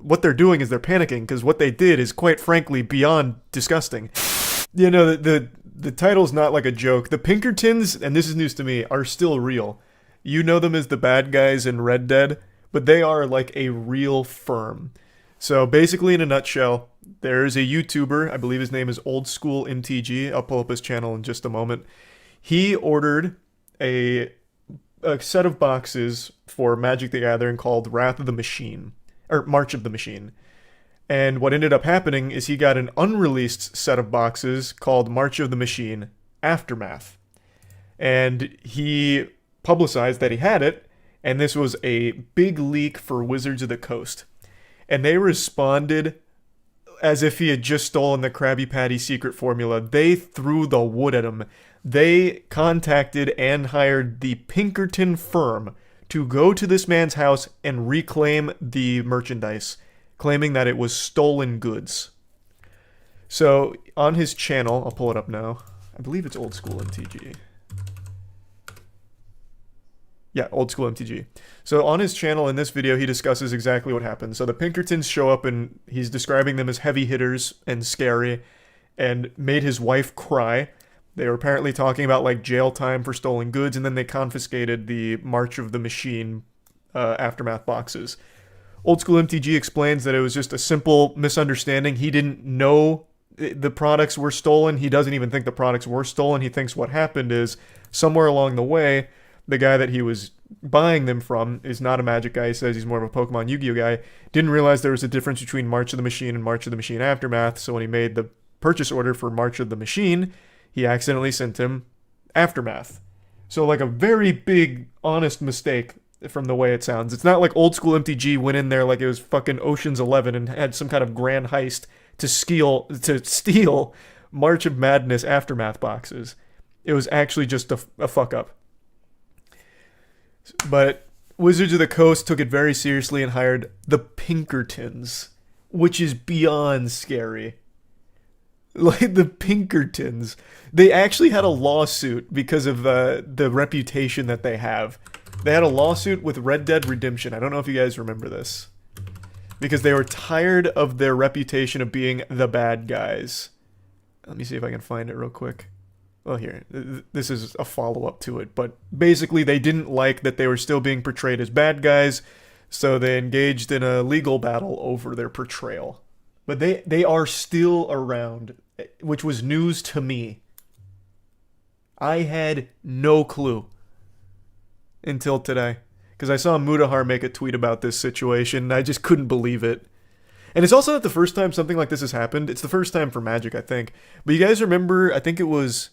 what they're doing is they're panicking because what they did is quite frankly beyond disgusting. You know, the title's not like a joke. The Pinkertons, and this is news to me, are still real. You know them as the bad guys in Red Dead, but they are like a real firm. So basically, in a nutshell, there is a YouTuber, I believe his name is Old School MTG. I'll pull up his channel in just a moment. He ordered a set of boxes for Magic the Gathering called Wrath of the Machine, or March of the Machine. And what ended up happening is he got an unreleased set of boxes called March of the Machine Aftermath. And he publicized that he had it, and this was a big leak for Wizards of the Coast. And they responded as if he had just stolen the Krabby Patty secret formula. They threw the wood at him. They contacted and hired the Pinkerton firm to go to this man's house and reclaim the merchandise, claiming that it was stolen goods. So on his channel, I'll pull it up now. I believe it's Old School MTG. Yeah, Old School MTG. So on his channel in this video, he discusses exactly what happened. So the Pinkertons show up and he's describing them as heavy hitters and scary and made his wife cry. They were apparently talking about like jail time for stolen goods, and then they confiscated the March of the Machine Aftermath boxes. Old School MTG explains that it was just a simple misunderstanding. He didn't know the products were stolen. He doesn't even think the products were stolen. He thinks what happened is somewhere along the way, the guy that he was buying them from is not a Magic guy. He says he's more of a Pokemon Yu-Gi-Oh guy. Didn't realize there was a difference between March of the Machine and March of the Machine Aftermath. So when he made the purchase order for March of the Machine, he accidentally sent him Aftermath. So like a very big, honest mistake from the way it sounds. It's not like Old School MTG went in there like it was fucking Ocean's 11 and had some kind of grand heist to steal March of Madness Aftermath boxes. It was actually just a fuck up. But Wizards of the Coast took it very seriously and hired the Pinkertons, which is beyond scary. Like the Pinkertons. They actually had a lawsuit because of the reputation that they have. They had a lawsuit with Red Dead Redemption. I don't know if you guys remember this. Because they were tired of their reputation of being the bad guys. Let me see if I can find it real quick. Well, here. This is a follow-up to it. But basically, they didn't like that they were still being portrayed as bad guys. So they engaged in a legal battle over their portrayal. But they are still around, which was news to me. I had no clue until today. Because I saw Mudahar make a tweet about this situation, and I just couldn't believe it. And it's also not the first time something like this has happened. It's the first time for Magic, I think. But you guys remember, I think it was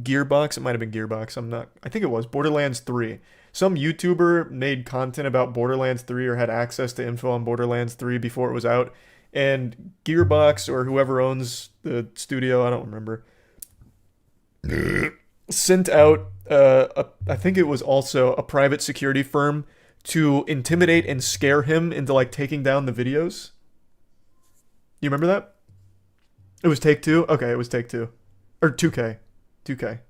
Gearbox. It might have been Gearbox. I think it was Borderlands 3. Some YouTuber made content about Borderlands 3 or had access to info on Borderlands 3 before it was out. And Gearbox, or whoever owns the studio, I don't remember, sent out, I think it was also a private security firm to intimidate and scare him into like taking down the videos. You remember that? It was Take-Two? Okay, it was Take-Two. Or 2K. 2K.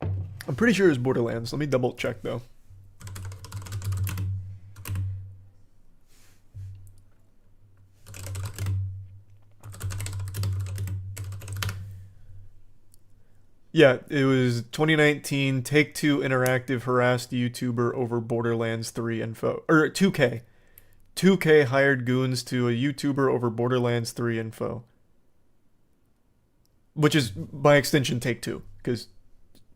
I'm pretty sure it was Borderlands. Let me double check though. Yeah, it was 2019. Take-Two Interactive harassed YouTuber over Borderlands 3 info. Or 2K. 2K hired goons to a YouTuber over Borderlands 3 info. Which is, by extension, Take-Two. Because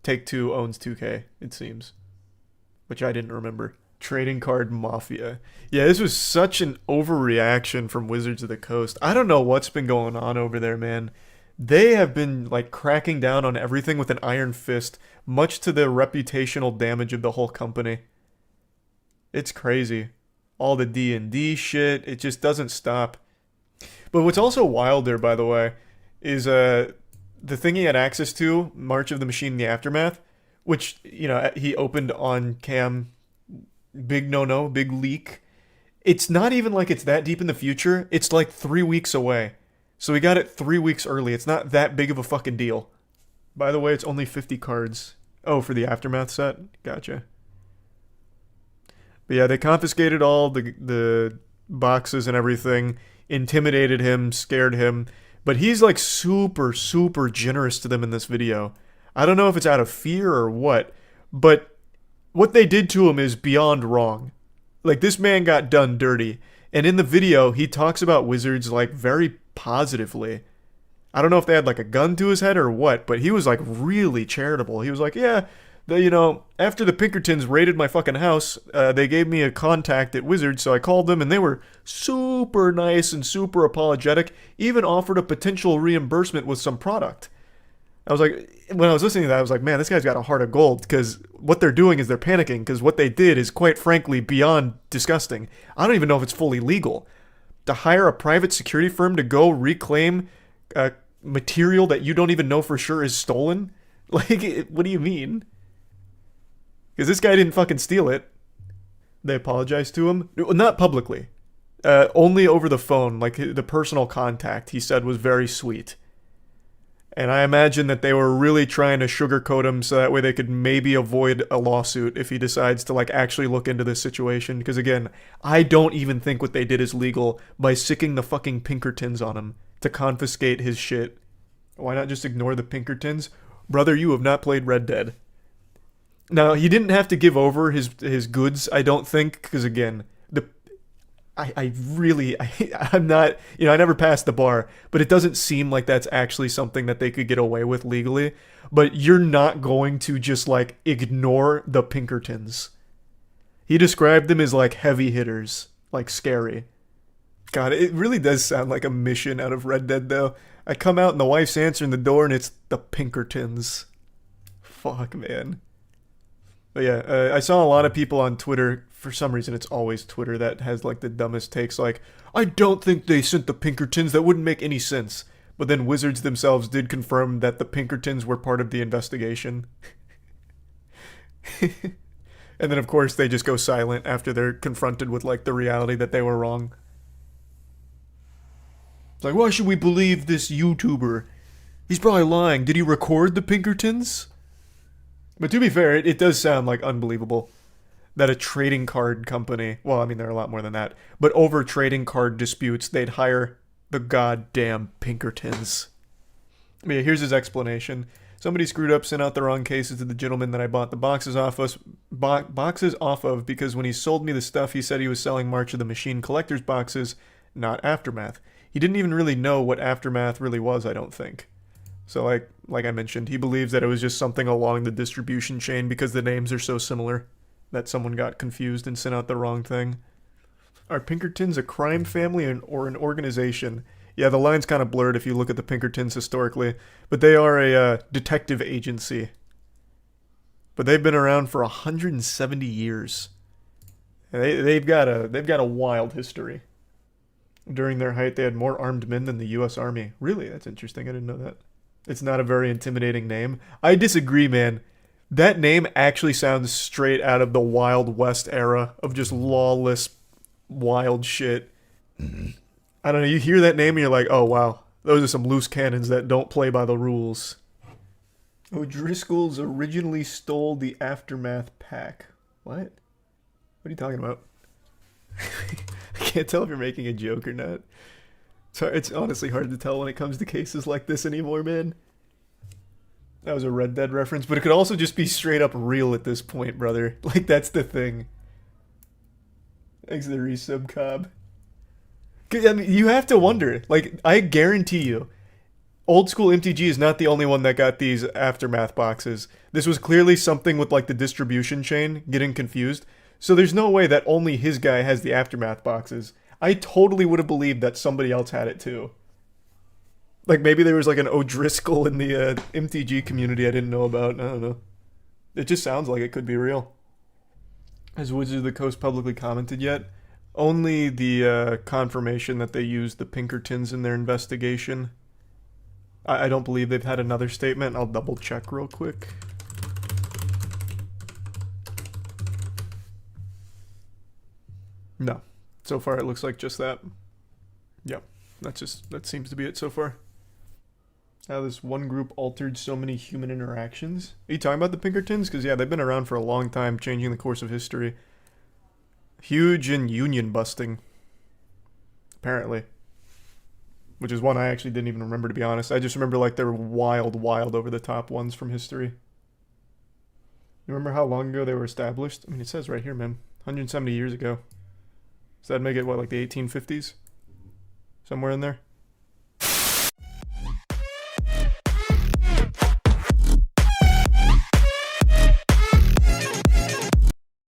Take-Two owns 2K, it seems. Which I didn't remember. Trading card mafia. Yeah, this was such an overreaction from Wizards of the Coast. I don't know what's been going on over there, man. They have been like cracking down on everything with an iron fist, much to the reputational damage of the whole company. It's crazy. All the D&D shit, it just doesn't stop. But what's also wilder, by the way, is the thing he had access to, March of the Machine, the Aftermath, which, you know, he opened on cam. Big no-no, big leak. It's not even like it's that deep in the future. It's like 3 weeks away. So we got it 3 weeks early. It's not that big of a fucking deal. By the way, it's only 50 cards. Oh, for the Aftermath set? Gotcha. But yeah, they confiscated all the boxes and everything, intimidated him, scared him. But he's like super, super generous to them in this video. I don't know if it's out of fear or what, but what they did to him is beyond wrong. Like, this man got done dirty. And in the video, he talks about wizards like very positively. I don't know if they had like a gun to his head or what, but he was like really charitable. He was like, yeah, after the Pinkertons raided my fucking house, they gave me a contact at Wizards, so I called them and they were super nice and super apologetic, even offered a potential reimbursement with some product. I was like, when I was listening to that, I was like, man, this guy's got a heart of gold, because what they're doing is they're panicking, because what they did is quite frankly beyond disgusting. I don't even know if it's fully legal. To hire a private security firm to go reclaim material that you don't even know for sure is stolen? Like, what do you mean? Because this guy didn't fucking steal it. They apologized to him. Not publicly. Only over the phone. Like, the personal contact, he said, was very sweet. And I imagine that they were really trying to sugarcoat him so that way they could maybe avoid a lawsuit if he decides to, like, actually look into this situation. Because, again, I don't even think what they did is legal by sicking the fucking Pinkertons on him to confiscate his shit. Why not just ignore the Pinkertons? Brother, you have not played Red Dead. Now, he didn't have to give over his goods, I don't think, because, again, I'm not, I never passed the bar, but it doesn't seem like that's actually something that they could get away with legally. But you're not going to just, like, ignore the Pinkertons. He described them as, like, heavy hitters, like, scary. God, it really does sound like a mission out of Red Dead, though. I come out and the wife's answering the door and it's the Pinkertons. Fuck, man. But yeah, I saw a lot of people on Twitter, for some reason it's always Twitter that has like the dumbest takes, like, I don't think they sent the Pinkertons, that wouldn't make any sense. But then Wizards themselves did confirm that the Pinkertons were part of the investigation. And then of course they just go silent after they're confronted with like the reality that they were wrong. It's like, why should we believe this YouTuber? He's probably lying. Did he record the Pinkertons? But to be fair, it does sound like unbelievable that a trading card company, well, I mean, there are a lot more than that, but over trading card disputes, they'd hire the goddamn Pinkertons. But yeah, here's his explanation. Somebody screwed up, sent out the wrong cases to the gentleman that I bought the boxes off of because when he sold me the stuff, he said he was selling March of the Machine collector's boxes, not Aftermath. He didn't even really know what Aftermath really was, I don't think. So like I mentioned, he believes that it was just something along the distribution chain because the names are so similar that someone got confused and sent out the wrong thing. Are Pinkertons a crime family or an organization? Yeah, the line's kind of blurred if you look at the Pinkertons historically, but they are a detective agency. But they've been around for 170 years. And they've got a wild history. During their height, they had more armed men than the U.S. Army. Really? That's interesting. I didn't know that. It's not a very intimidating name. I disagree, man. That name actually sounds straight out of the Wild West era of just lawless, wild shit. I don't know, you hear that name and you're like, oh wow, those are some loose cannons that don't play by the rules. O'Driscoll's originally stole the Aftermath pack. What? What are you talking about? I can't tell if you're making a joke or not. It's honestly hard to tell when it comes to cases like this anymore, man. That was a Red Dead reference, but it could also just be straight up real at this point, brother. Like, that's the thing. Thanks to the resub, Cobb. I mean, you have to wonder. Like, I guarantee you, Old School MTG is not the only one that got these Aftermath boxes. This was clearly something with, like, the distribution chain getting confused. So there's no way that only his guy has the Aftermath boxes. I totally would have believed that somebody else had it too. Like maybe there was like an O'Driscoll in the MTG community I didn't know about. I don't know. It just sounds like it could be real. Has Wizards of the Coast publicly commented yet? Only the confirmation that they used the Pinkertons in their investigation. I don't believe they've had another statement. I'll double check real quick. No. So far, it looks like just that. Yep, that seems to be it so far. How this one group altered so many human interactions. Are you talking about the Pinkertons? Because yeah, they've been around for a long time, changing the course of history. Huge in union busting. apparently. Which is one I actually didn't even remember, to be honest. I just remember like there were wild, wild over the top ones from history. You remember how long ago they were established? I mean, it says right here, man. 170 years ago. So that'd make it, what, like the 1850s? Somewhere in there?